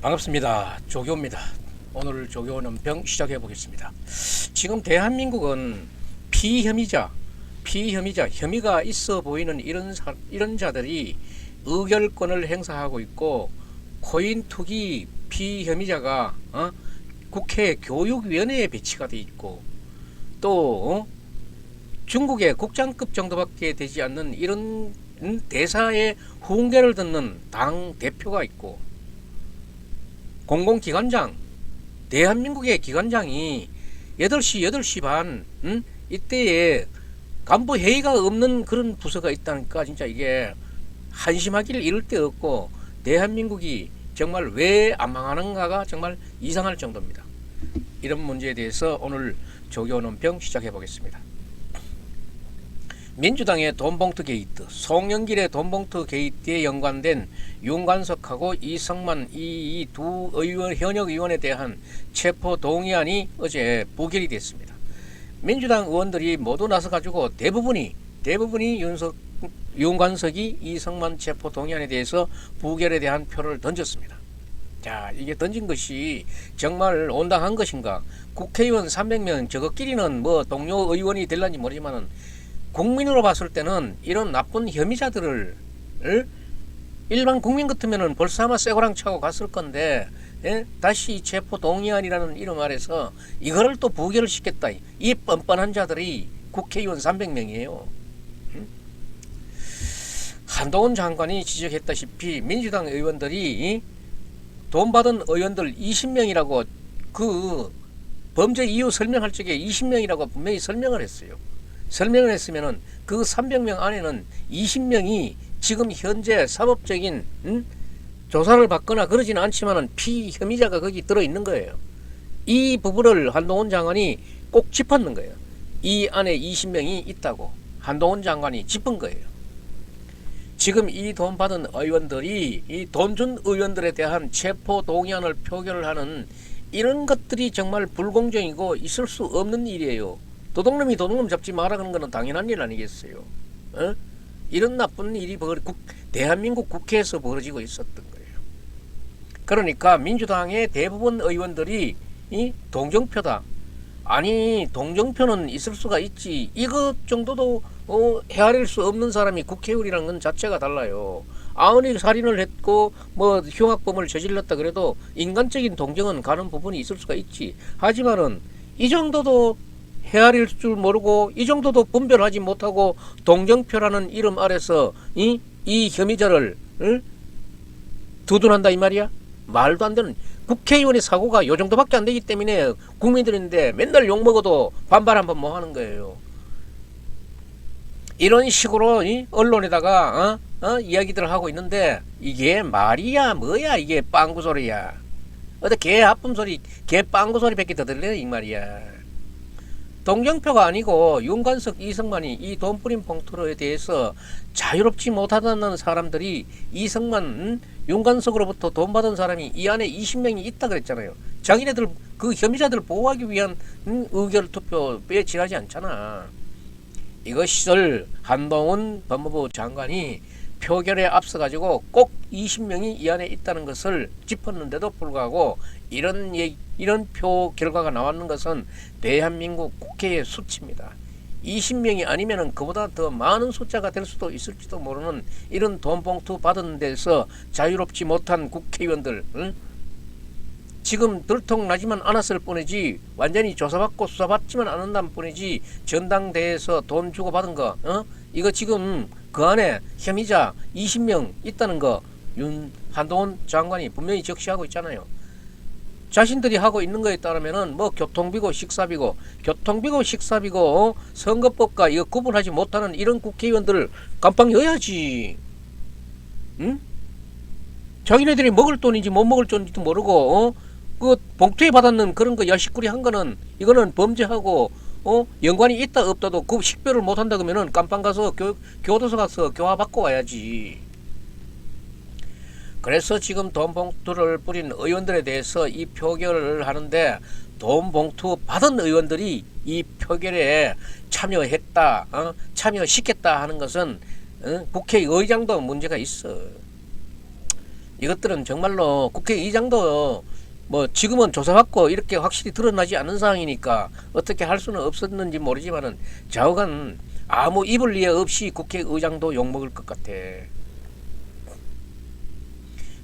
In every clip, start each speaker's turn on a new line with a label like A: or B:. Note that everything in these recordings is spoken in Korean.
A: 반갑습니다. 조교입니다. 오늘 조교는 병 시작해 보겠습니다. 지금 대한민국은 피혐의자, 혐의가 있어 보이는 이런 자들이 의결권을 행사하고 있고, 코인 투기 피혐의자가 국회 교육위원회에 배치가 돼 있고, 또 중국의 국장급 정도밖에 되지 않는 이런 대사의 훈계를 듣는 당 대표가 있고, 공공기관장, 대한민국의 기관장이 8시 반 이때에 간부 회의가 없는 그런 부서가 있다니까 진짜 이게 한심하기를 이를 데 없고, 대한민국이 정말 왜 안 망하는가가 정말 이상할 정도입니다. 이런 문제에 대해서 오늘 조교논평 시작해 보겠습니다. 민주당의 돈봉투 게이트, 송영길의 돈봉투 게이트에 연관된 윤관석하고 이성만 이 두 현역 의원에 대한 체포 동의안이 어제 부결이 됐습니다. 민주당 의원들이 모두 나서 가지고 대부분이 윤관석이 이성만 체포 동의안에 대해서 부결에 대한 표를 던졌습니다. 자, 이게 던진 것이 정말 온당한 것인가? 국회의원 300명 저것끼리는 뭐 동료 의원이 될런지 모르지만은 국민으로 봤을 때는 이런 나쁜 혐의자들을 일반 국민 같으면은 벌써 아마 쇠고랑 차고 갔을 건데, 다시 체포 동의안이라는 이름 아래서 이거를 또 부결을 시켰다. 이 뻔뻔한 자들이 국회의원 300명이에요. 한동훈 장관이 지적했다시피 민주당 의원들이 돈 받은 의원들 20명이라고 그 범죄 이유 설명할 적에 20명이라고 분명히 설명을 했어요. 설명을 했으면은 그 300명 안에는 20명이 지금 현재 사법적인 조사를 받거나 그러지는 않지만은 피혐의자가 거기 들어있는 거예요. 이 부분을 한동훈 장관이 꼭 짚었는 거예요. 이 안에 20명이 있다고 한동훈 장관이 짚은 거예요. 지금 이 돈 받은 의원들이 이 돈 준 의원들에 대한 체포 동의안을 표결을 하는 이런 것들이 정말 불공정이고 있을 수 없는 일이에요. 도둑놈이 도둑놈 잡지 마라 그런 거는 당연한 일 아니겠어요? 이런 나쁜 일이 대한민국 국회에서 벌어지고 있었던 거예요. 그러니까 민주당의 대부분 의원들이 이 동정표다. 아니, 동정표는 있을 수가 있지. 이것 정도도 헤아릴 수 없는 사람이 국회의원이라는 건 자체가 달라요. 아무리 살인을 했고 뭐 흉악범을 저질렀다 그래도 인간적인 동정은 가는 부분이 있을 수가 있지. 하지만은 이 정도도 헤아릴 줄 모르고 이 정도도 분별하지 못하고 동정표라는 이름 아래서 이 혐의자를 두둔한다 이 말이야? 말도 안 되는, 국회의원의 사고가 요 정도밖에 안 되기 때문에 국민들인데 맨날 욕먹어도 반발 한번 뭐 하는 거예요. 이런 식으로 언론에다가 이야기들을 하고 있는데 이게 말이야 뭐야, 이게 빵구소리야. 어디 개 아픔 소리, 개 빵구소리 밖에 더 들려 이 말이야. 동정표가 아니고 윤관석, 이성만이 이 돈 뿌린 봉투에 대해서 자유롭지 못하다는 사람들이 이성만, 윤관석으로부터 돈 받은 사람이 이 안에 20명이 있다 그랬잖아요. 자기네들 그 혐의자들 보호하기 위한 의결 투표에 지나지 않잖아. 이것을 한동훈 법무부 장관이 표결에 앞서 가지고 꼭 20명이 이 안에 있다는 것을 짚었는데도 불구하고 이런 표 결과가 나왔는 것은 대한민국 국회의 수치입니다. 20명이 아니면은 그보다 더 많은 숫자가 될 수도 있을지도 모르는 이런 돈 봉투 받은 데서 자유롭지 못한 국회의원들, 지금 들통나지만 않았을 뿐이지, 완전히 조사받고 수사받지만 않는다는 뿐이지, 전당대회에서 돈 주고 받은 거, 이거 지금 그 안에 혐의자 20명 있다는 거 한동훈 장관이 분명히 적시하고 있잖아요. 자신들이 하고 있는 거에 따르면은 뭐 교통비고 식사비고 선거법과 이거 구분하지 못하는 이런 국회의원들을 깜빵 여야지. 자기네들이 먹을 돈인지 못 먹을 돈인지도 모르고 그 봉투에 받았는 그런 거 야식거리 한 거는 이거는 범죄하고 연관이 있다 없다도 그 식별을 못 한다 그러면은 깜빵 가서 교도소 가서 교화 받고 와야지. 그래서 지금 돈 봉투를 뿌린 의원들에 대해서 이 표결을 하는데, 돈 봉투 받은 의원들이 이 표결에 참여했다, 참여시켰다 하는 것은 국회의장도 문제가 있어. 이것들은 정말로 국회의장도 뭐 지금은 조사받고 이렇게 확실히 드러나지 않은 상황이니까 어떻게 할 수는 없었는지 모르지만은 좌우간 아무 입을 이에 없이 국회의장도 욕먹을 것 같아.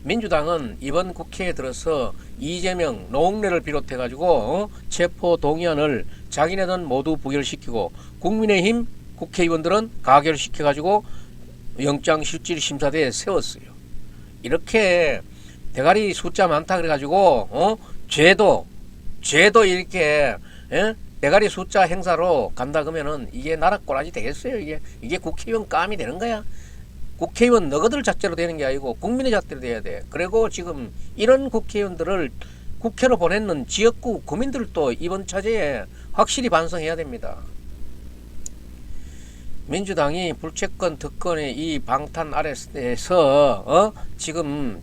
A: 민주당은 이번 국회에 들어서 이재명, 노웅래를 비롯해 가지고 체포 동의안을 자기네는 모두 부결시키고 국민의힘 국회의원들은 가결시켜 가지고 영장실질심사대에 세웠어요. 이렇게 대가리 숫자 많다 그래 가지고 죄도 이렇게 대가리 숫자 행사로 간다 그러면은 이게 나라 꼬라지 되겠어요. 이게 국회의원 깜이 되는 거야. 국회의원 너희들 잣대로 되는 게 아니고 국민의 잣대로 돼야 돼. 그리고 지금 이런 국회의원들을 국회로 보내는 지역구 구민들도 이번 차제에 확실히 반성해야 됩니다. 민주당이 불체권 특권의 이 방탄 아래에서 지금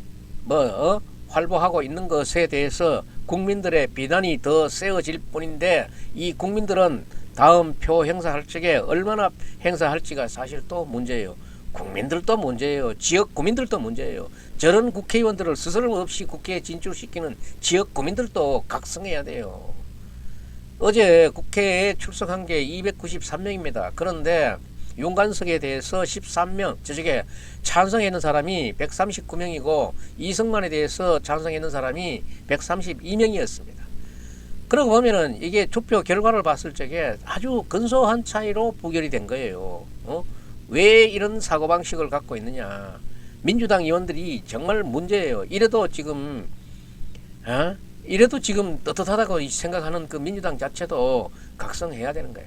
A: 활보하고 있는 것에 대해서 국민들의 비난이 더 세워질 뿐인데 이 국민들은 다음 표 행사할 적에 얼마나 행사할지가 사실 또 문제예요. 국민들도 문제예요. 지역 구민들도 문제예요. 저런 국회의원들을 스스럼없이 국회에 진출시키는 지역 구민들도 각성해야 돼요. 어제 국회에 출석한 게 293명입니다. 그런데 윤관석에 대해서 13명, 저쪽에 찬성했는 사람이 139명이고 이승만에 대해서 찬성했는 사람이 132명이었습니다. 그러고 보면은 이게 투표 결과를 봤을 적에 아주 근소한 차이로 부결이 된 거예요. 왜 이런 사고방식을 갖고 있느냐. 민주당 의원들이 정말 문제예요. 이래도 지금 떳떳하다고 생각하는 그 민주당 자체도 각성해야 되는 거야.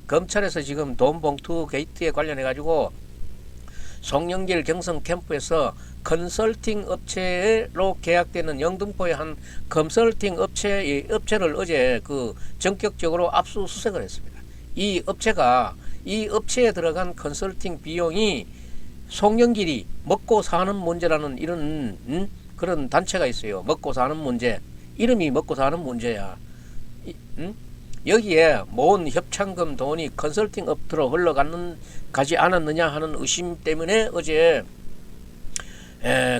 A: 검찰에서 지금 돈 봉투 게이트에 관련해 가지고 송영길 경성 캠프에서 컨설팅 업체로 계약되는 영등포의 한 컨설팅 업체를 어제 그 전격적으로 압수수색을 했습니다. 이 업체에 들어간 컨설팅 비용이 송영길이 먹고 사는 문제라는 이런 그런 단체가 있어요. 먹고 사는 문제. 이름이 먹고 사는 문제야. 여기에 모은 협찬금 돈이 컨설팅 업체로 흘러가지 않았느냐 하는 의심 때문에 어제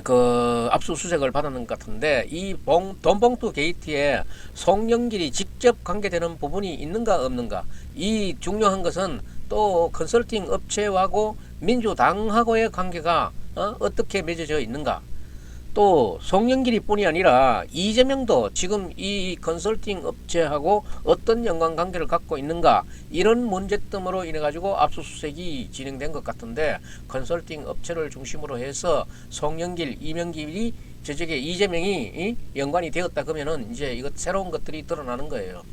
A: 그 압수수색을 받았는 것 같은데 이 돈봉투 게이트에 송영길이 직접 관계되는 부분이 있는가 없는가. 이 중요한 것은 또 컨설팅 업체하고 민주당하고의 관계가 어떻게 맺어져 있는가. 또 송영길이 뿐이 아니라 이재명도 지금 이 컨설팅 업체하고 어떤 연관관계를 갖고 있는가, 이런 문제점으로 인해 가지고 압수수색이 진행된 것 같은데, 컨설팅 업체를 중심으로 해서 송영길, 이명길이 저쪽에 이재명이 연관이 되었다 그러면은 이제 이것 새로운 것들이 드러나는 거예요.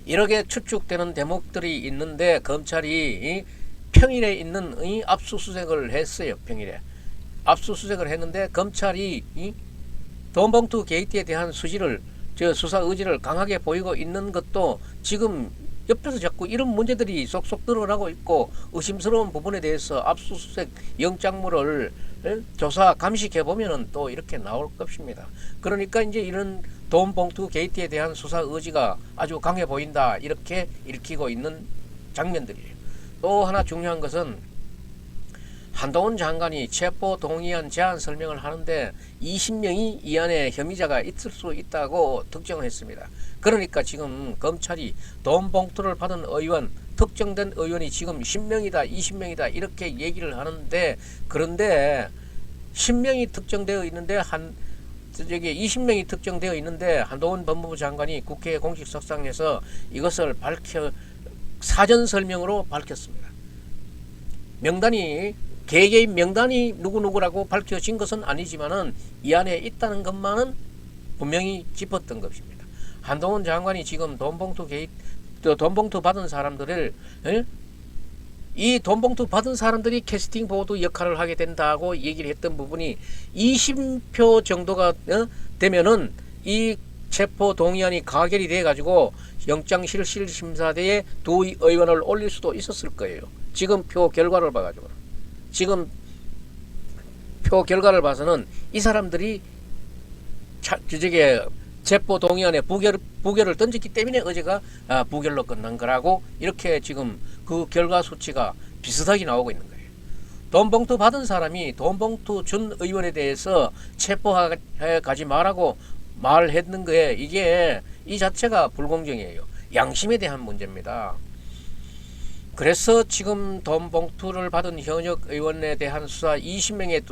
A: 이렇게 추측되는 대목들이 있는데 검찰이 평일에 있는 압수수색을 했어요. 평일에 압수수색을 했는데 검찰이 돈봉투 게이트에 대한 수사 의지를 강하게 보이고 있는 것도 지금 옆에서 자꾸 이런 문제들이 쏙쏙 드러나고 있고, 의심스러운 부분에 대해서 압수수색 영장물을 조사 감식해 보면은 또 이렇게 나올 것입니다. 그러니까 이제 이런 돈봉투 게이트에 대한 수사 의지가 아주 강해 보인다, 이렇게 읽히고 있는 장면들이에요. 또 하나 중요한 것은 한동훈 장관이 체포 동의안 제안 설명을 하는데 20명이 이 안에 혐의자가 있을 수 있다고 특정을 했습니다. 그러니까 지금 검찰이 돈 봉투를 받은 의원, 특정된 의원이 지금 10명이다 20명이다 이렇게 얘기를 하는데, 그런데 10명이 특정되어 있는데 20명이 특정되어 있는데 한동훈 법무부 장관이 국회 공식석상에서 이것을 사전 설명으로 밝혔습니다. 개개인 명단이 누구누구라고 밝혀진 것은 아니지만은 이 안에 있다는 것만은 분명히 짚었던 것입니다. 한동훈 장관이 지금 돈봉투 받은 사람들을, 이 돈봉투 받은 사람들이 캐스팅 보드 역할을 하게 된다고 얘기를 했던 부분이 20표 정도가 되면은 이 체포 동의안이 가결이 돼 가지고 영장실질심사대에 두 의원을 올릴 수도 있었을 거예요. 지금 표 결과를 봐가지고. 지금 표 결과를 봐서는 이 사람들이 체포 동의안에 부결을 던졌기 때문에 어제가 부결로 끝난 거라고, 이렇게 지금 그 결과 수치가 비슷하게 나오고 있는 거예요. 돈 봉투 받은 사람이 돈 봉투 준 의원에 대해서 체포해 가지 말라고 말했는 거에 이게 이 자체가 불공정이에요. 양심에 대한 문제입니다. 그래서 지금 돈 봉투를 받은 현역 의원에 대한 수사 20명의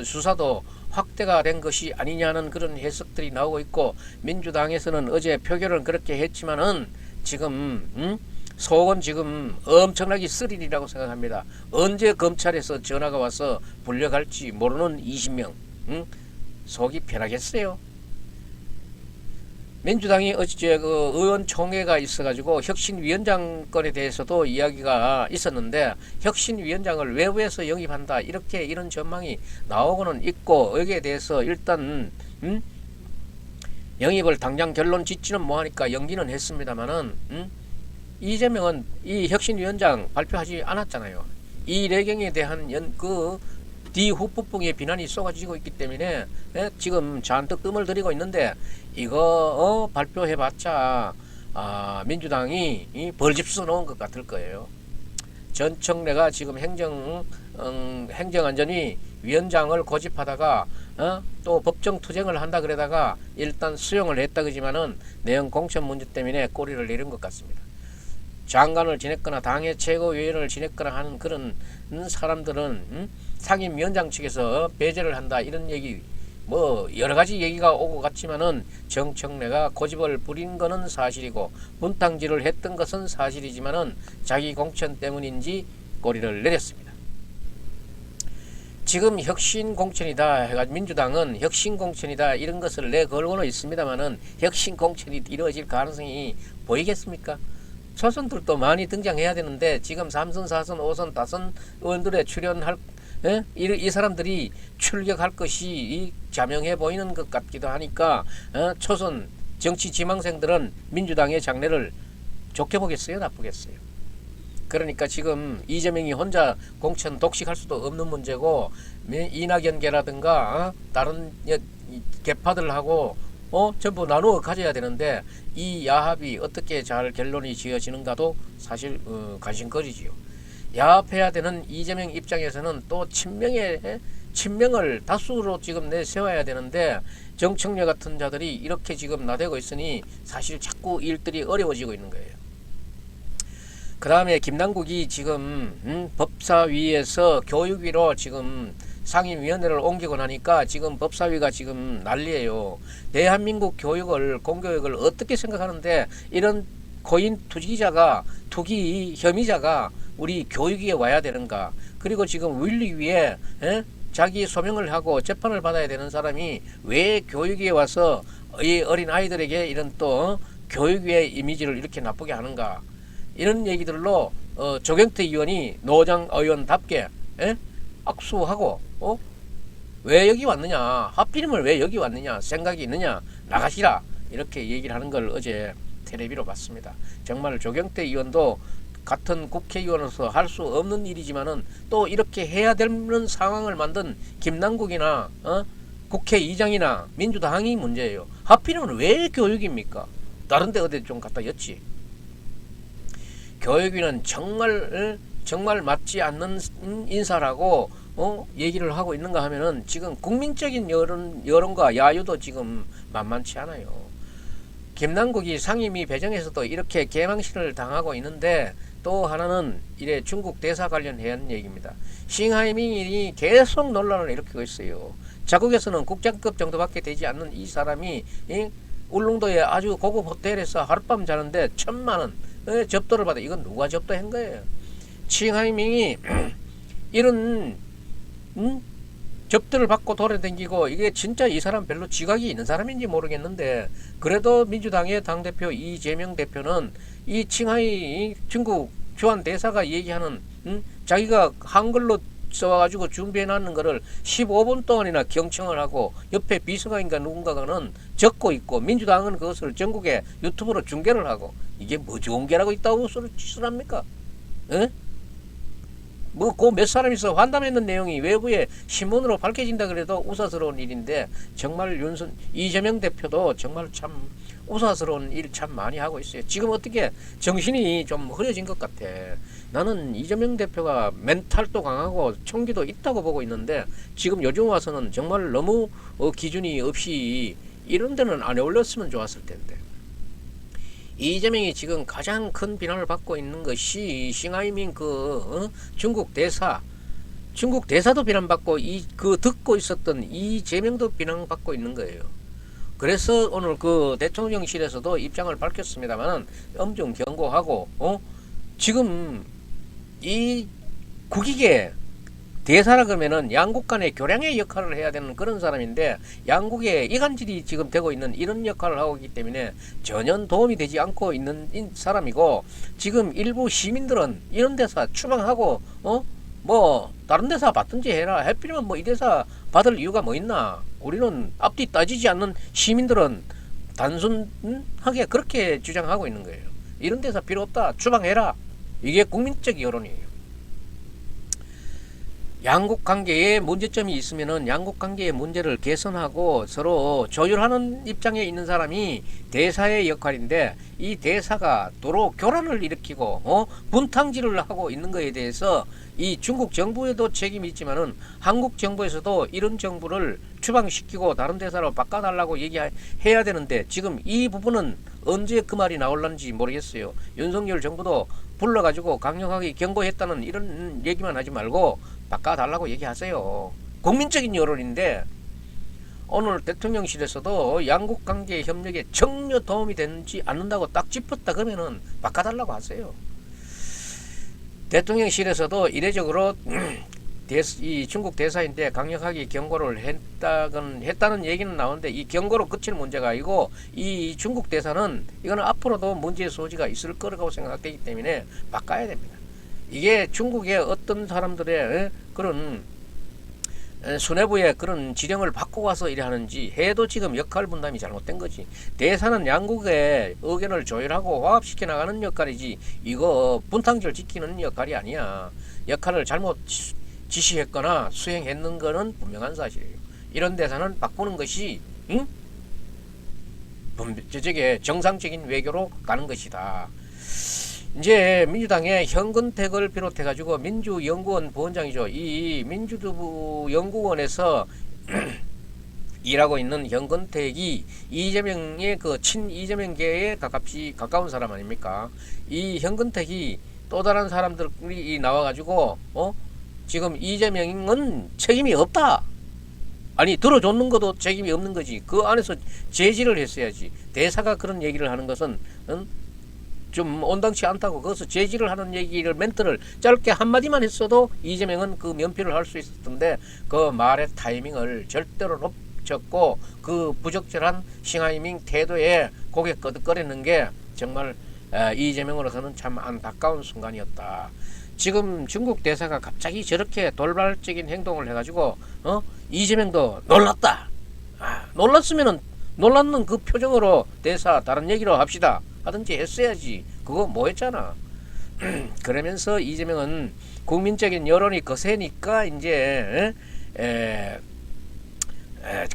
A: 수사도 확대가 된 것이 아니냐는 그런 해석들이 나오고 있고, 민주당에서는 어제 표결은 그렇게 했지만은 지금 속은 지금 엄청나게 쓰리리라고 생각합니다. 언제 검찰에서 전화가 와서 불려갈지 모르는 20명, 속이 편하겠어요. 민주당이 어제 그 의원총회가 있어가지고 혁신위원장 건에 대해서도 이야기가 있었는데, 혁신위원장을 외부에서 영입한다 이렇게 이런 전망이 나오고는 있고, 여기에 대해서 일단 영입을 당장 결론 짓지는 뭐하니까 연기는 했습니다만은 이재명은 이 혁신위원장 발표하지 않았잖아요. 이 내경에 대한 뒤후폭풍의 비난이 쏟아지고 있기 때문에 지금 잔뜩 뜸을 들이고 있는데, 이거 발표해봤자 민주당이 벌집 써놓은 것 같을 거예요. 전청래가 지금 행정안전위 위원장을 고집하다가 또 법정투쟁을 한다 그러다가 일단 수용을 했다 그러지만은 내용 공천 문제 때문에 꼬리를 내린 것 같습니다. 장관을 지냈거나 당의 최고위원을 지냈거나 하는 그런 사람들은 상임위원장 측에서 배제를 한다 이런 얘기, 뭐 여러 가지 얘기가 오고 갔지만은 정청래가 고집을 부린 거는 사실이고 분탕질을 했던 것은 사실이지만은 자기 공천 때문인지 꼬리를 내렸습니다. 지금 혁신 공천이다 해가지고 민주당은 혁신 공천이다 이런 것을 내걸고는 있습니다만은 혁신 공천이 이루어질 가능성이 보이겠습니까? 초선들도 많이 등장해야 되는데 지금 3선, 4선, 5선, 5선 의원들의 출연할 이 사람들이 출격할 것이 자명해 보이는 것 같기도 하니까 초선 정치 지망생들은 민주당의 장래를 좋게 보겠어요, 나쁘겠어요? 그러니까 지금 이재명이 혼자 공천 독식할 수도 없는 문제고, 이낙연계라든가 다른 계파들하고 전부 나누어 가져야 되는데, 이 야합이 어떻게 잘 결론이 지어지는가도 사실 관심거리지요. 야합해야 되는 이재명 입장에서는 또 친명을 다수로 지금 내세워야 되는데, 정청래 같은 자들이 이렇게 지금 나대고 있으니 사실 자꾸 일들이 어려워지고 있는 거예요. 그 다음에 김남국이 지금 법사위에서 교육위로 지금 상임위원회를 옮기고 나니까 지금 법사위가 지금 난리예요. 대한민국 교육을, 공교육을 어떻게 생각하는데 이런 고인 투기 혐의자가 우리 교육위에 와야 되는가? 그리고 지금 윤리위에 자기 소명을 하고 재판을 받아야 되는 사람이 왜 교육위에 와서 이 어린 아이들에게 이런 또 교육위의 이미지를 이렇게 나쁘게 하는가? 이런 얘기들로 조경태 의원이 노장 의원답게 악수하고 왜 여기 왔느냐, 하필이면 왜 여기 왔느냐, 생각이 있느냐, 나가시라 이렇게 얘기를 하는 걸 어제 텔레비로 봤습니다. 정말 조경태 의원도 같은 국회의원으로서 할 수 없는 일이지만은 또 이렇게 해야 되는 상황을 만든 김남국이나 국회의장이나 민주당이 문제예요. 하필이면 왜 교육입니까? 다른 데 어디 좀 갖다 였지. 교육위는 정말 맞지 않는 인사라고 얘기를 하고 있는가 하면은 지금 국민적인 여론과 야유도 지금 만만치 않아요. 김남국이 상임위 배정에서도 이렇게 개망신을 당하고 있는데, 또 하나는 이래 중국 대사 관련한 얘기입니다. 싱하이밍이 계속 논란을 일으키고 있어요. 자국에서는 국장급 정도밖에 되지 않는 이 사람이 울릉도에 아주 고급 호텔에서 하룻밤 자는데 1,000만 원 접도를 받아. 이건 누가 접도한 거예요? 칭하이밍이 이런 접대를 받고 돌아다니고, 이게 진짜 이 사람 별로 지각이 있는 사람인지 모르겠는데, 그래도 민주당의 당대표 이재명 대표는 이 칭하이 중국 주한 대사가 얘기하는 자기가 한글로 써가지고 준비해놨는 거를 15분 동안이나 경청을 하고 옆에 비서관인가 누군가는 적고 있고, 민주당은 그것을 전국에 유튜브로 중계를 하고, 이게 뭐 좋은 게라고 있다고 짓을 합니까? 뭐 그 몇 사람이서 환담했는 내용이 외부에 신문으로 밝혀진다 그래도 우사스러운 일인데, 정말 이재명 대표도 정말 참 우사스러운 일 참 많이 하고 있어요. 지금 어떻게 정신이 좀 흐려진 것 같아. 나는 이재명 대표가 멘탈도 강하고 총기도 있다고 보고 있는데 지금 요즘 와서는 정말 너무 기준이 없이 이런 데는 안 어울렸으면 좋았을 텐데. 이재명이 지금 가장 큰 비난을 받고 있는 것이 싱하이밍 중국 대사도 비난받고 듣고 있었던 이재명도 비난받고 있는 거예요. 그래서 오늘 대통령실에서도 입장을 밝혔습니다만은 엄중 경고하고 지금 이 국익에 대사라 그러면은 양국 간의 교량의 역할을 해야 되는 그런 사람인데 양국의 이간질이 지금 되고 있는 이런 역할을 하고 있기 때문에 전혀 도움이 되지 않고 있는 사람이고, 지금 일부 시민들은 이런 대사 추방하고 뭐 다른 대사 받든지 해라, 하필이면 뭐 이 대사 받을 이유가 뭐 있나. 우리는 앞뒤 따지지 않는 시민들은 단순하게 그렇게 주장하고 있는 거예요. 이런 대사 필요 없다, 추방해라. 이게 국민적 여론이에요. 양국 관계에 문제점이 있으면은 양국 관계의 문제를 개선하고 서로 조율하는 입장에 있는 사람이 대사의 역할인데, 이 대사가 도로 교란을 일으키고 분탕질을 하고 있는 것에 대해서 이 중국 정부에도 책임이 있지만은 한국 정부에서도 이런 정부를 추방시키고 다른 대사로 바꿔달라고 얘기해야 되는데, 지금 이 부분은 언제 그 말이 나올는지 모르겠어요. 윤석열 정부도 불러가지고 강력하게 경고했다는 이런 얘기만 하지 말고 바꿔달라고 얘기하세요. 국민적인 여론인데 오늘 대통령실에서도 양국 관계 협력에 전혀 도움이 되지 않는다고 딱 짚었다 그러면은 바꿔달라고 하세요. 대통령실에서도 이례적으로 이 중국 대사인데 강력하게 경고를 했다는 얘기는 나오는데, 이 경고로 그칠 문제가 아니고 이 중국 대사는 이거는 앞으로도 문제의 소지가 있을 거라고 생각되기 때문에 바꿔야 됩니다. 이게 중국의 어떤 사람들의 그런 수뇌부의 그런 지령을 받고 와서 이래 하는지 해도 지금 역할 분담이 잘못된 거지. 대사는 양국의 의견을 조율하고 화합시켜 나가는 역할이지, 이거 분탕질 지키는 역할이 아니야. 역할을 잘못 지시했거나 수행했는 거는 분명한 사실이에요. 이런 대사는 바꾸는 것이 저게 정상적인 외교로 가는 것이다. 이제 민주당의 현근택을 비롯해가지고 민주연구원 부원장이죠. 이 민주연구원에서 일하고 있는 현근택이 이재명의 친이재명계에 가까운 사람 아닙니까? 이 현근택이 또 다른 사람들이 나와가지고 지금 이재명은 책임이 없다. 아니, 들어줬는 것도 책임이 없는 거지. 그 안에서 제지를 했어야지. 대사가 그런 얘기를 하는 것은 좀 온당치 않다고 거기서 제지를 하는 얘기를 멘트를 짧게 한마디만 했어도 이재명은 그 면피를 할 수 있었던데, 그 말의 타이밍을 절대로 놓쳤고 그 부적절한 싱하이밍 태도에 고개 끄덕거리는 게 정말 이재명으로서는 참 안타까운 순간이었다. 지금 중국 대사가 갑자기 저렇게 돌발적인 행동을 해가지고 이재명도 놀랐다. 놀랐으면은 놀랐는 그 표정으로 대사 다른 얘기로 합시다 하든지 했어야지. 그거 뭐 했잖아. 그러면서 이재명은 국민적인 여론이 거세니까 이제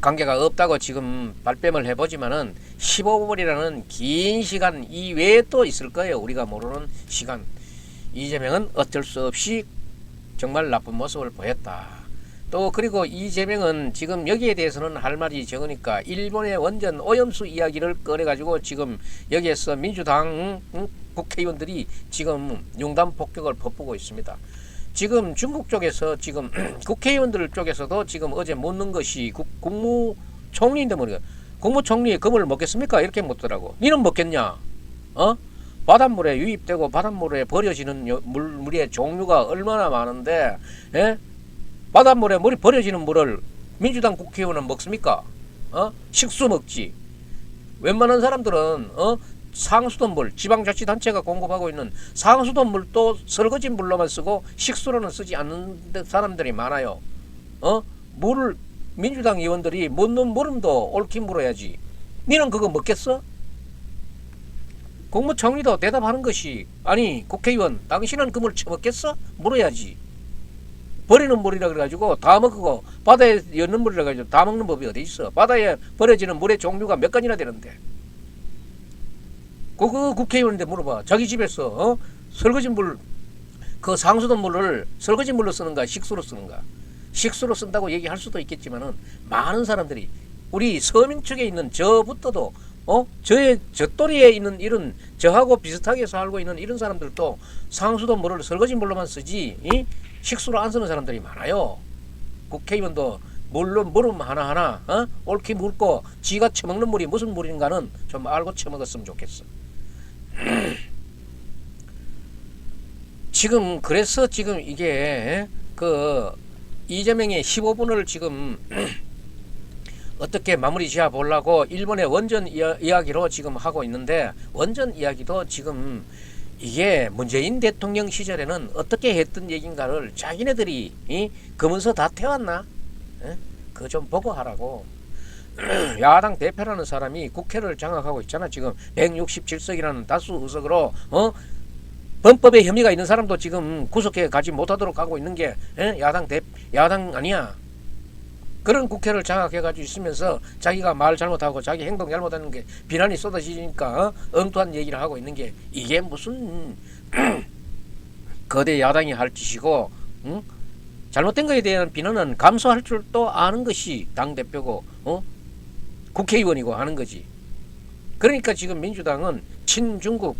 A: 관계가 없다고 지금 발뺌을 해보지만은 15분이라는 긴 시간 이외에 또 있을 거예요. 우리가 모르는 시간. 이재명은 어쩔 수 없이 정말 나쁜 모습을 보였다. 또 그리고 이재명은 지금 여기에 대해서는 할 말이 적으니까 일본의 원전 오염수 이야기를 꺼내가지고 지금 여기에서 민주당 국회의원들이 지금 융단 폭격을 퍼붓고 있습니다. 지금 중국 쪽에서 지금 국회의원들 쪽에서도 지금 어제 묻는 것이 국무총리인데 뭐냐, 국무총리의 금을 먹겠습니까? 이렇게 묻더라고. 니는 먹겠냐? 바닷물에 유입되고 바닷물에 버려지는 물의 종류가 얼마나 많은데, 바닷물에 버려지는 물을 민주당 국회의원은 먹습니까? 식수 먹지. 웬만한 사람들은 상수도 물, 지방자치단체가 공급하고 있는 상수도 물도 설거지 물로만 쓰고 식수로는 쓰지 않는 사람들이 많아요. 물을 민주당 의원들이 묻는 물음도 옳게 물어야지. 니는 그거 먹겠어? 국무총리도 대답하는 것이, 아니 국회의원 당신은 그 물 처먹겠어? 물어야지. 버리는 물이라 그래가지고 다 먹고 바다에 있는 물이라 가지고 다 먹는 법이 어디 있어? 바다에 버려지는 물의 종류가 몇 가지나 되는데. 그 국회의원인데 물어봐. 자기 집에서 설거지 물 그 상수도 물을 설거지 물로 쓰는가 식수로 쓰는가. 식수로 쓴다고 얘기할 수도 있겠지만은 많은 사람들이 우리 서민 측에 있는 저부터도 저 또리에 있는 이런 저하고 비슷하게 살고 있는 이런 사람들도 상수도 물을 설거지 물로만 쓰지 식수로 안 쓰는 사람들이 많아요. 국회의원도 물음 하나하나 옳게 묻고 지가 처먹는 물이 무슨 물인가는 좀 알고 처먹었으면 좋겠어. 지금 그래서 지금 이게 그 이재명의 15분을 지금 어떻게 마무리 지어 보려고 일본의 원전 이야기로 지금 하고 있는데, 원전 이야기도 지금 이게 문재인 대통령 시절에는 어떻게 했던 얘기인가를 자기네들이 검은서 다 태웠나? 그거 좀 보고 하라고. 야당 대표라는 사람이 국회를 장악하고 있잖아. 지금 167석이라는 다수 의석으로 범법에 혐의가 있는 사람도 지금 구속해 가지 못하도록 하고 있는 게 야당 아니야. 그런 국회를 장악해가지고 있으면서 자기가 말 잘못하고 자기 행동 잘못하는 게 비난이 쏟아지니까 엉뚱한 얘기를 하고 있는 게 이게 무슨 거대 야당이 할 짓이고, 잘못된 거에 대한 비난은 감수할 줄도 아는 것이 당대표고 국회의원이고 하는 거지. 그러니까 지금 민주당은 친중국,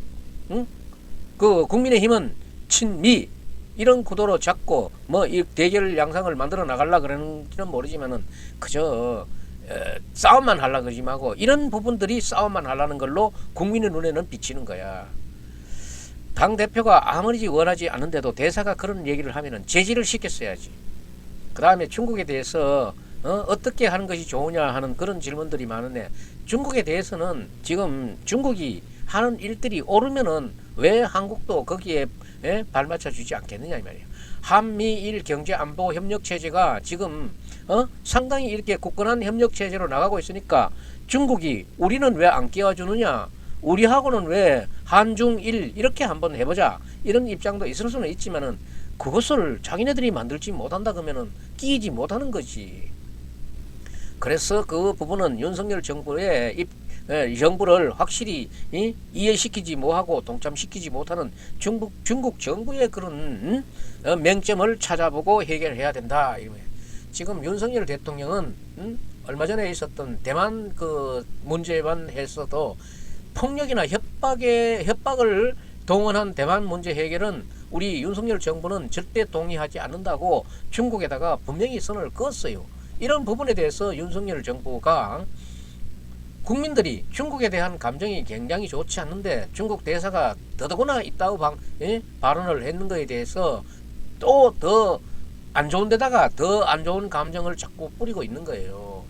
A: 그 국민의힘은 친미, 이런 구도로 잡고 뭐 이 대결 양상을 만들어 나가려 그러는지는 모르지만은 그저 싸움만 하려 그러지 말고 이런 부분들이 싸움만 하려는 걸로 국민의 눈에는 비치는 거야. 당 대표가 아무리 원하지 않는데도 대사가 그런 얘기를 하면은 제지를 시켰어야지. 그 다음에 중국에 대해서 어떻게 하는 것이 좋으냐 하는 그런 질문들이 많은데, 중국에 대해서는 지금 중국이 하는 일들이 오르면은 왜 한국도 거기에 발맞춰 주지 않겠느냐 이 말이에요. 한미일 경제안보협력체제가 지금 상당히 이렇게 굳건한 협력체제로 나가고 있으니까 중국이 우리는 왜 안 끼워주느냐, 우리하고는 왜 한중일 이렇게 한번 해보자, 이런 입장도 있을 수는 있지만은 그것을 자기네들이 만들지 못한다 그러면은 끼이지 못하는 거지. 그래서 그 부분은 윤석열 정부의 정부를 확실히 이해시키지 못하고 동참시키지 못하는 중국 정부의 그런 맹점을 찾아보고 해결해야 된다. 지금 윤석열 대통령은 얼마 전에 있었던 대만 그 문제만 했어도 폭력이나 협박을 동원한 대만 문제 해결은 우리 윤석열 정부는 절대 동의하지 않는다고 중국에다가 분명히 선을 그었어요. 이런 부분에 대해서 윤석열 정부가 국민들이 중국에 대한 감정이 굉장히 좋지 않는데 중국 대사가 더더구나 이따구 발언을 했는 거에 대해서 또 더 안 좋은 데다가 더 안 좋은 감정을 자꾸 뿌리고 있는 거예요.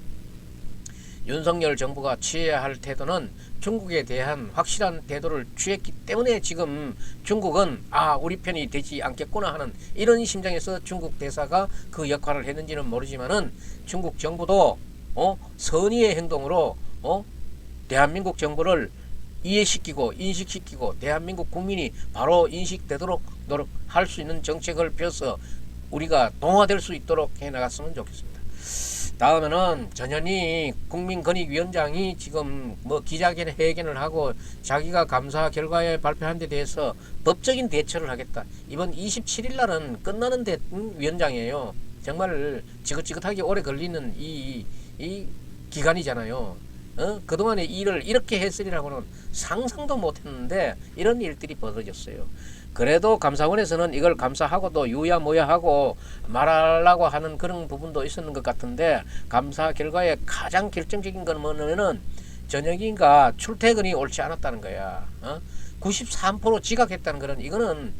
A: 윤석열 정부가 취해야 할 태도는 중국에 대한 확실한 태도를 취했기 때문에 지금 중국은 우리 편이 되지 않겠구나 하는 이런 심정에서 중국 대사가 그 역할을 했는지는 모르지만은 중국 정부도 선의의 행동으로 대한민국 정부를 이해시키고 인식시키고 대한민국 국민이 바로 인식되도록 노력할 수 있는 정책을 펴서 우리가 동화될 수 있도록 해나갔으면 좋겠습니다. 다음에는 전현희 국민권익위원장이 지금 뭐 기자회견을 하고 자기가 감사 결과에 발표한 데 대해서 법적인 대처를 하겠다. 이번 27일 날은 끝나는 위원장이에요. 정말 지긋지긋하게 오래 걸리는 이 기간이잖아요. 그동안의 일을 이렇게 했으리라고는 상상도 못했는데 이런 일들이 벌어졌어요. 그래도 감사원에서는 이걸 감사하고도 유야무야 하고 말하려고 하는 그런 부분도 있었는 것 같은데, 감사 결과에 가장 결정적인 건 뭐냐면은 전혁이가 출퇴근이 옳지 않았다는 거야. 93% 지각했다는 거는 이거는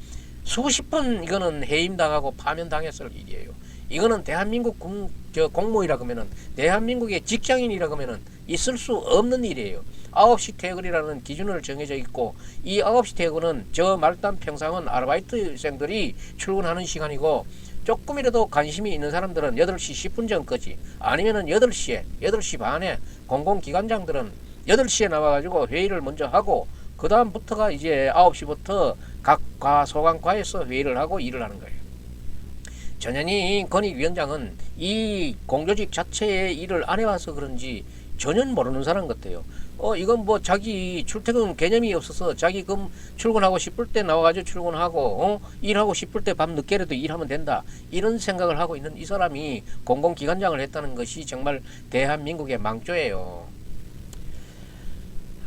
A: 수십 번 이거는 해임당하고 파면당했을 일이에요. 이거는 대한민국 공무이라 그러면은 대한민국의 직장인이라 그러면은 있을 수 없는 일이에요. 9시 퇴근이라는 기준을 정해져 있고, 이 9시 퇴근은 저 말단 평상은 아르바이트생들이 출근하는 시간이고, 조금이라도 관심이 있는 사람들은 8시 10분 전까지, 아니면은 8시 반에 공공기관장들은 8시에 나와가지고 회의를 먼저 하고, 그 다음부터가 이제 9시부터 각 소관과에서 회의를 하고 일을 하는 거예요. 전현희 권익위원장은 이 공조직 자체의 일을 안 해와서 그런지 전혀 모르는 사람 같아요. 이건 뭐 자기 출퇴근 개념이 없어서 자기 출근하고 싶을 때 나와가지고 출근하고, 일하고 싶을 때 밤 늦게라도 일하면 된다. 이런 생각을 하고 있는 이 사람이 공공기관장을 했다는 것이 정말 대한민국의 망조예요.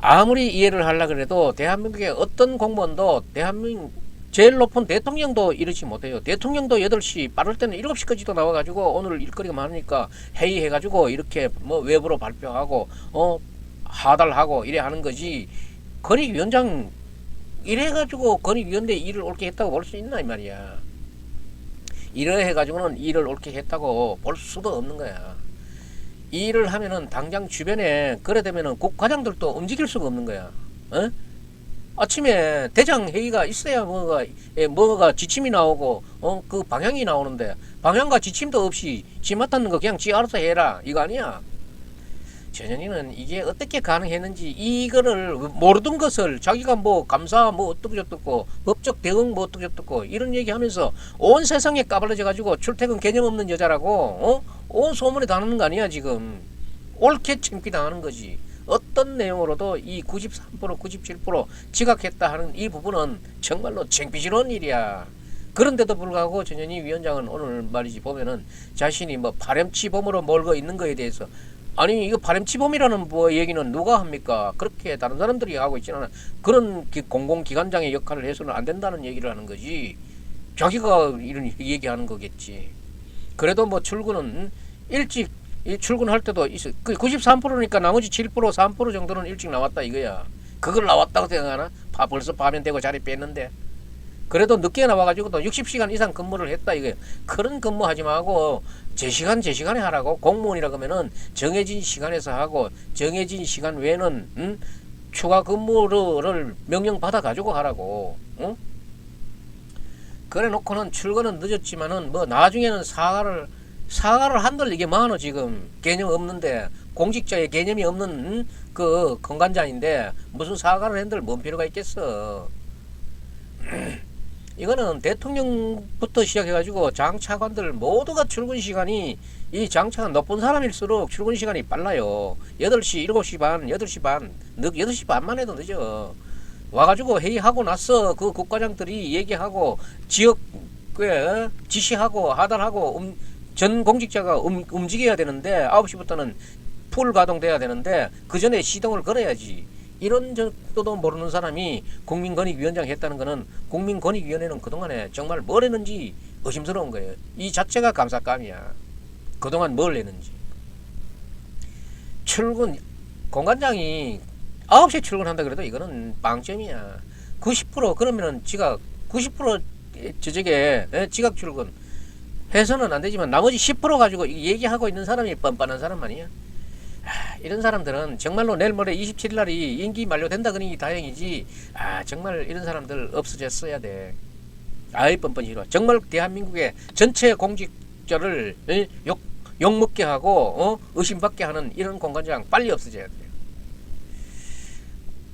A: 아무리 이해를 하려고 해도 대한민국의 어떤 공무원도 대한민국 제일 높은 대통령도 이러지 못해요. 대통령도 8시, 빠를 때는 7시까지도 나와가지고 오늘 일거리가 많으니까 회의해가지고 이렇게 뭐 외부로 발표하고, 하달하고 이래 하는 거지. 건의위원장 이래가지고 건의위원회 일을 옳게 했다고 볼 수 있나 이 말이야. 이래 해가지고는 일을 옳게 했다고 볼 수도 없는 거야. 일을 하면은 당장 주변에 그래 되면은 국과장들도 움직일 수가 없는 거야. 아침에 대장 회의가 있어야 뭐가 지침이 나오고 그 방향이 나오는데 방향과 지침도 없이 지 맡았는 거 그냥 지 알아서 해라 이거 아니야. 전현희는 이게 어떻게 가능했는지 이거를 모르던 것을 자기가 뭐 감사 뭐 어떻고 저떻고 법적 대응 뭐 어떻고 저떻고 이런 얘기하면서 온 세상에 까발려져 가지고 출퇴근 개념 없는 여자라고 온 소문에 다는 거 아니야. 지금 옳게 창피당하는 거지. 어떤 내용으로도 이 93% 97% 지각했다 하는 이 부분은 정말로 창피스러운 일이야. 그런데도 불구하고 전현희 위원장은 오늘 말이지 보면은 자신이 뭐 파렴치범으로 몰고 있는 거에 대해서 아니 이거 파렴치범이라는 뭐 얘기는 누가 합니까? 그렇게 다른 사람들이 하고 있지는 그런 공공기관장의 역할을 해서는 안 된다는 얘기를 하는 거지. 자기가 이런 얘기하는 거겠지. 그래도 뭐 출근은 일찍 출근할 때도 있어. 그 93%니까 나머지 7% 3% 정도는 일찍 나왔다 이거야. 그걸 나왔다고 생각하나? 벌써 밤이 되고 자리 뺐는데. 그래도 늦게 나와가지고 또 60시간 이상 근무를 했다 이거야. 그런 근무하지 말고 제 시간에 하라고. 공무원이라 그러면은 정해진 시간에서 하고 정해진 시간 외에는 추가 근무를 명령 받아 가지고 하라고. 그래 놓고는 출근은 늦었지만은 뭐 나중에는 사과를 한들 이게 뭐하노 지금. 개념 없는데 공직자의 개념이 없는 그 건간자인데 무슨 사과를 한들 뭔 필요가 있겠어. 이거는 대통령부터 시작해가지고 장차관들 모두가 출근 시간이 이 장차가 높은 사람일수록 출근 시간이 빨라요. 8시, 7시 반, 8시 반, 8시 반만 해도 늦어. 와가지고 회의하고 나서 그 국과장들이 얘기하고 지역에 지시하고 하달하고 전 공직자가 움직여야 되는데 9시부터는 풀 가동돼야 되는데 그 전에 시동을 걸어야지. 이런 정도도 모르는 사람이 국민권익위원장 했다는 거는 국민권익위원회는 그동안에 정말 뭘 했는지 의심스러운 거예요. 이 자체가 감사감이야. 그동안 뭘 했는지. 출근 공관장이 9시에 출근한다 그래도 이거는 빵점이야. 90% 그러면은 지각 90% 저녁에 지각 출근 해서는 안 되지만 나머지 10% 가지고 얘기하고 있는 사람이 뻔뻔한 사람 아니야. 이런 사람들은 정말로 내일 모레 27일 날이 임기 만료된다 그러니 다행이지. 정말 이런 사람들 없어졌어야 돼. 아이 뻔뻔히 싫어. 정말 대한민국의 전체 공직자를 욕먹게 하고 의심받게 하는 이런 공관장 빨리 없어져야 돼.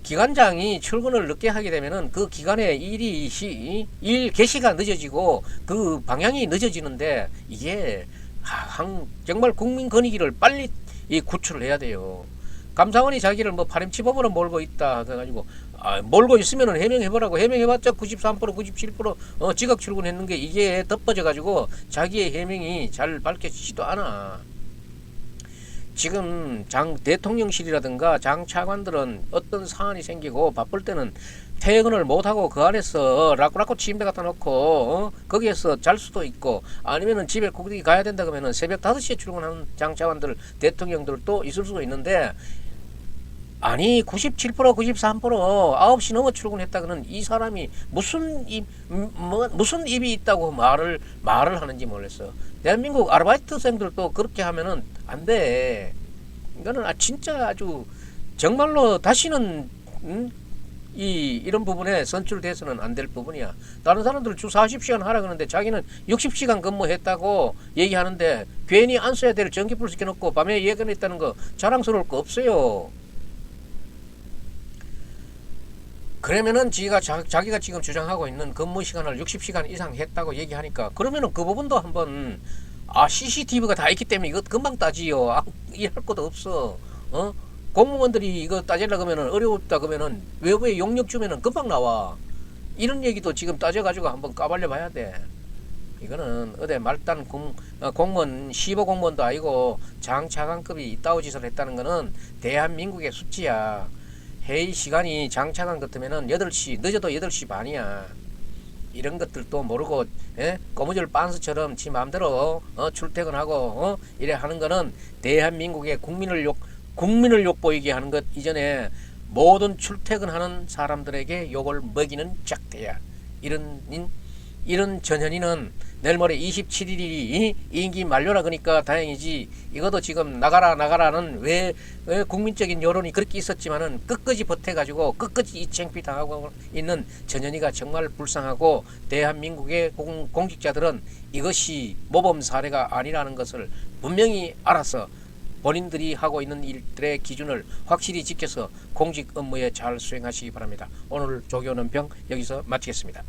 A: 기관장이 출근을 늦게 하게 되면은 그 기관의 일 개시가 늦어지고 그 방향이 늦어지는데 이게 정말 국민 권익위를 빨리 구출을 해야 돼요. 감사원이 자기를 뭐 파렴치범으로 몰고 있다 그래가지고 몰고 있으면은 해명해보라고. 해명해봤자 93% 97% 지각 출근했는 게 이게 덮어져가지고 자기의 해명이 잘 밝혀지지도 않아. 지금 장 대통령실이라든가 장 차관들은 어떤 사안이 생기고 바쁠 때는 퇴근을 못하고 그 안에서 라꾸라꾸 침대 갖다 놓고 거기에서 잘 수도 있고 아니면은 집에 거기 가야 된다 그러면은 새벽 5시에 출근하는 장 차관들 대통령들도 있을 수도 있는데 아니 97% 93% 9시 넘어 출근했다 그는 이 사람이 무슨 입이 있다고 말을 하는지 모르겠어. 대한민국 아르바이트생들도 그렇게 하면은 안 돼. 이거는 진짜 아주 정말로 다시는 이런 부분에 선출돼서는 안 될 부분이야. 다른 사람들 주 40시간 하라 그러는데 자기는 60시간 근무했다고 얘기하는데 괜히 안 써야 될 전기불 시켜놓고 밤에 예근했다는 거 자랑스러울 거 없어요. 그러면은 자기가 지금 주장하고 있는 근무 시간을 60시간 이상 했다고 얘기하니까 그러면은 그 부분도 한번 CCTV가 다 있기 때문에 이거 금방 따지요. 일할 것도 없어. 공무원들이 이거 따지려고 하면은 어려웠다 그러면은 외부에 용역 주면은 금방 나와. 이런 얘기도 지금 따져가지고 한번 까발려 봐야 돼. 이거는 어디 말단 공무원, 시보 공무원도 아니고 장차관급이 이따오 짓을 했다는 거는 대한민국의 수치야. 회의 시간이 장차관 같으면은 8시, 늦어도 8시 반이야. 이런 것들도 모르고, 꼬무줄 빤스처럼 지 마음대로 출퇴근하고 이래 하는 거는 대한민국의 국민을 욕보이게 하는 것 이전에 모든 출퇴근하는 사람들에게 욕을 먹이는 짝대야. 이런 전현희는 내일 모레 27일이 임기 만료라 그러니까 다행이지. 이것도 지금 나가라는 왜 국민적인 여론이 그렇게 있었지만은 끝까지 버텨가지고 끝까지 이 창피 당하고 있는 전현희가 정말 불쌍하고, 대한민국의 공직자들은 이것이 모범 사례가 아니라는 것을 분명히 알아서 본인들이 하고 있는 일들의 기준을 확실히 지켜서 공직 업무에 잘 수행하시기 바랍니다. 오늘 조교논평 여기서 마치겠습니다.